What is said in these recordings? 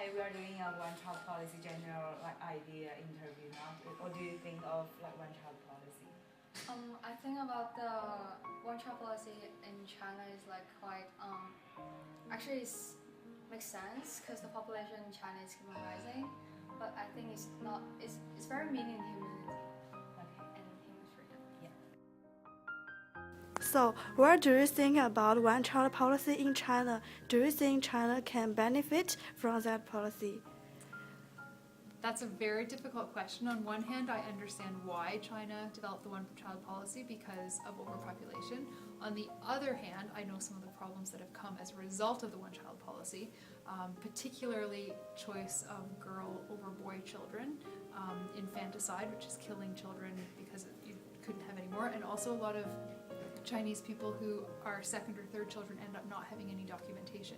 Hi, we are doing a one-child policy general idea interview now. What do you think of one-child policy? I think about the one-child policy in China is quite actually makes sense because the population in China is keeping rising, but I think it's not. It's very meaning humanity and human freedom. Yeah. So, what do you think about one-child policy in China? Do you think China can benefit from that policy? That's a very difficult question. On one hand, I understand why China developed the one-child policy because of overpopulation. On the other hand, I know some of the problems that have come as a result of the one-child policy, particularly choice of girl over boy children, infanticide, which is killing children because you couldn't have any more, and also a lot of Chinese people who are second or third children end up not having any documentation.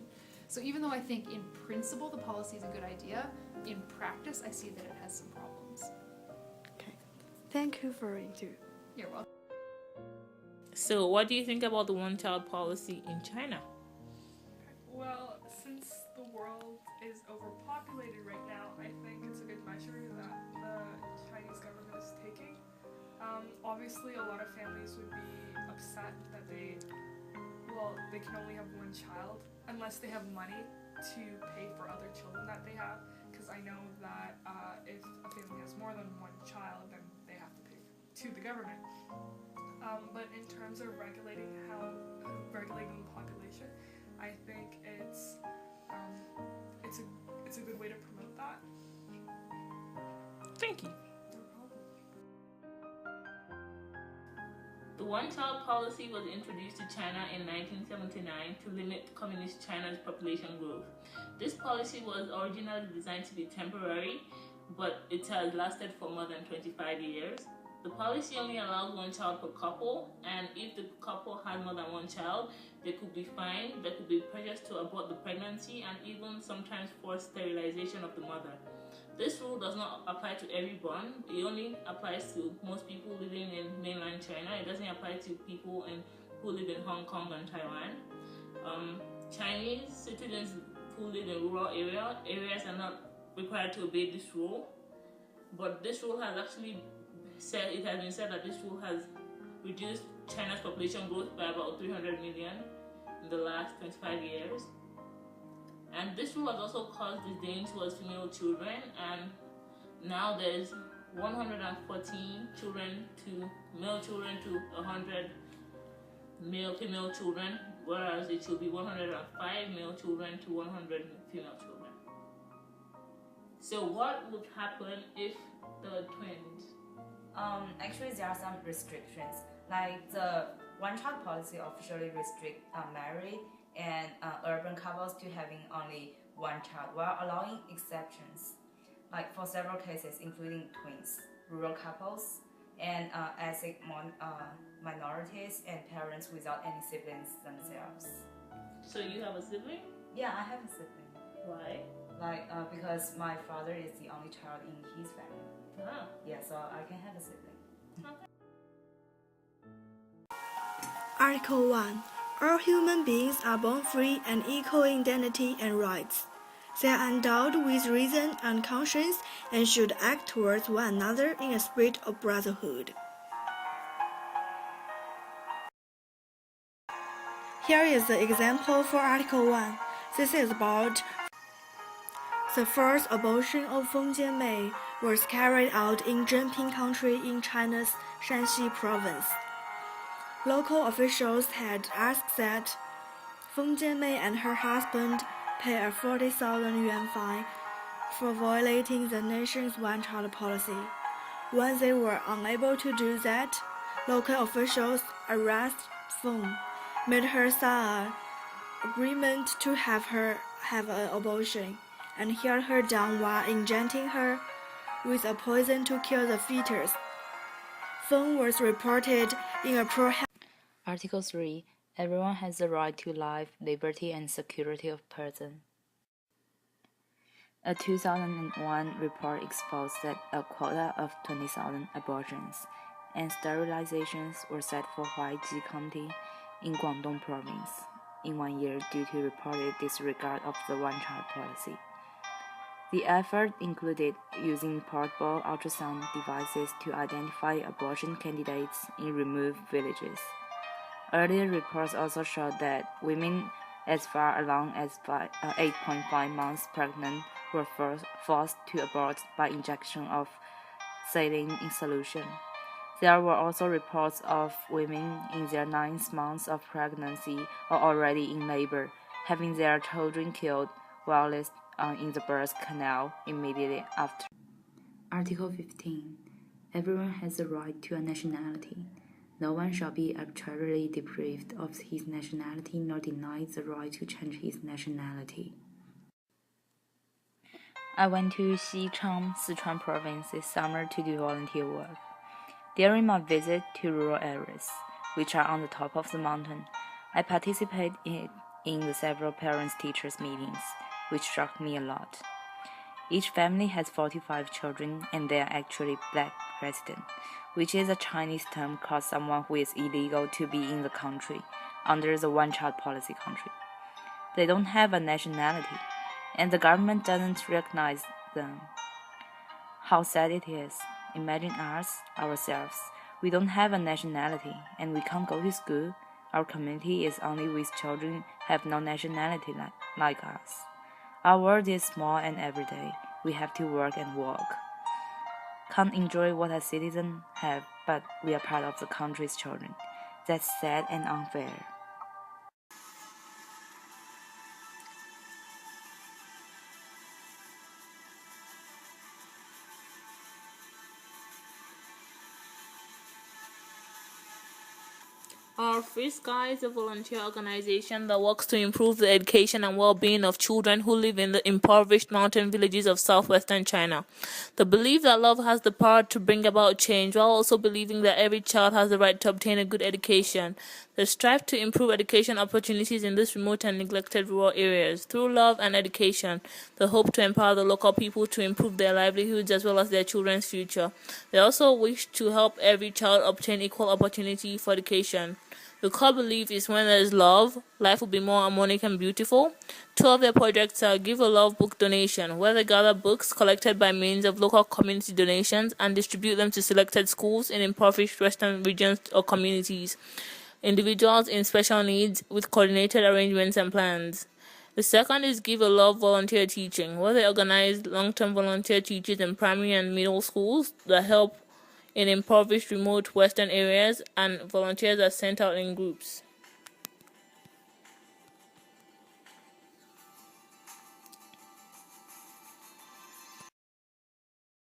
So even though I think in principle the policy is a good idea, in practice I see that it has some problems. Okay, thank you for your You're welcome. So what do you think about the one-child policy in China? Well, since the world is overpopulated right now, I think it's a good measure that the Chinese government is taking. Obviously, a lot of families would be upset that they can only have one child unless they have money to pay for other children that they have, because I know that if a family has more than one child, then they have to pay to the government. But in terms of regulating the population, I think it's a good way to promote that. Thank you. No problem. The one-child policy was introduced to China in 1979 to limit Communist China's population growth. This policy was originally designed to be temporary, but it has lasted for more than 25 years. The policy only allowed one child per couple, and if the couple had more than one child, they could be fined, there could be pressures to abort the pregnancy, and even sometimes forced sterilization of the mother. This rule does not apply to everyone. It only applies to most people living in mainland China. It doesn't apply to people who live in Hong Kong and Taiwan. Chinese citizens who live in rural areas are not required to obey this rule. But this rule has actually it has been said that this rule has reduced China's population growth by about 300 million in the last 25 years. And this rule has also caused disdain towards female children, and now there's 114 male children to 100 female children, whereas it should be 105 male children to 100 female children. So what would happen if the twins? Actually, there are some restrictions. Like the one-child policy officially restricts married and urban couples to having only one child, while allowing exceptions, like for several cases, including twins, rural couples, and ethnic minorities and parents without any siblings themselves. So you have a sibling? Yeah, I have a sibling. Why? Because my father is the only child in his family. Ah. Yeah, so I can have a sibling. Okay. Article 1. All human beings are born free and equal in dignity and rights. They are endowed with reason and conscience and should act towards one another in a spirit of brotherhood. Here is the example for Article 1. This is about the first abortion of Feng Jianmei was carried out in Zhenping County in China's Shanxi province. Local officials had asked that Feng Jianmei and her husband pay a 40,000 yuan fine for violating the nation's one-child policy. When they were unable to do that, local officials arrested Feng, made her sign an agreement to have an abortion, and held her down while injecting her with a poison to kill the fetus. Feng was reported in a pro-health. Article 3. Everyone has the right to life, liberty, and security of person. A 2001 report exposed that a quota of 20,000 abortions and sterilizations were set for Huaiji County in Guangdong Province in 1 year due to reported disregard of the one-child policy. The effort included using portable ultrasound devices to identify abortion candidates in remote villages. Earlier reports also showed that women as far along as 8.5 months pregnant were forced to abort by injection of saline in solution. There were also reports of women in their 9th month of pregnancy or already in labor having their children killed while in the birth canal immediately after. Article 15. Everyone has the right to a nationality. No one shall be arbitrarily deprived of his nationality nor denied the right to change his nationality. I went to Xichang, Sichuan province this summer to do volunteer work. During my visit to rural areas, which are on the top of the mountain, I participated in the several parents-teachers meetings, which struck me a lot. Each family has 45 children, and they are actually black residents, which is a Chinese term called someone who is illegal to be in the country under the one-child policy country. They don't have a nationality, and the government doesn't recognize them. How sad it is. Imagine us, ourselves. We don't have a nationality, and we can't go to school. Our community is only with children who have no nationality like us. Our world is small and everyday. We have to work and walk. Can't enjoy what a citizen have, but we are part of the country's children. That's sad and unfair. Our Free Sky is a volunteer organization that works to improve the education and well-being of children who live in the impoverished mountain villages of southwestern China. The belief that love has the power to bring about change, while also believing that every child has the right to obtain a good education. They strive to improve education opportunities in these remote and neglected rural areas. Through love and education, they hope to empower the local people to improve their livelihoods as well as their children's future. They also wish to help every child obtain equal opportunity for education. The core belief is when there is love, life will be more harmonic and beautiful. Two of their projects are Give a Love book donation, where they gather books collected by means of local community donations and distribute them to selected schools in impoverished western regions or communities, individuals in special needs with coordinated arrangements and plans. The second is Give a Love volunteer teaching, where they organize long-term volunteer teachers in primary and middle schools that help in impoverished remote western areas, and volunteers are sent out in groups.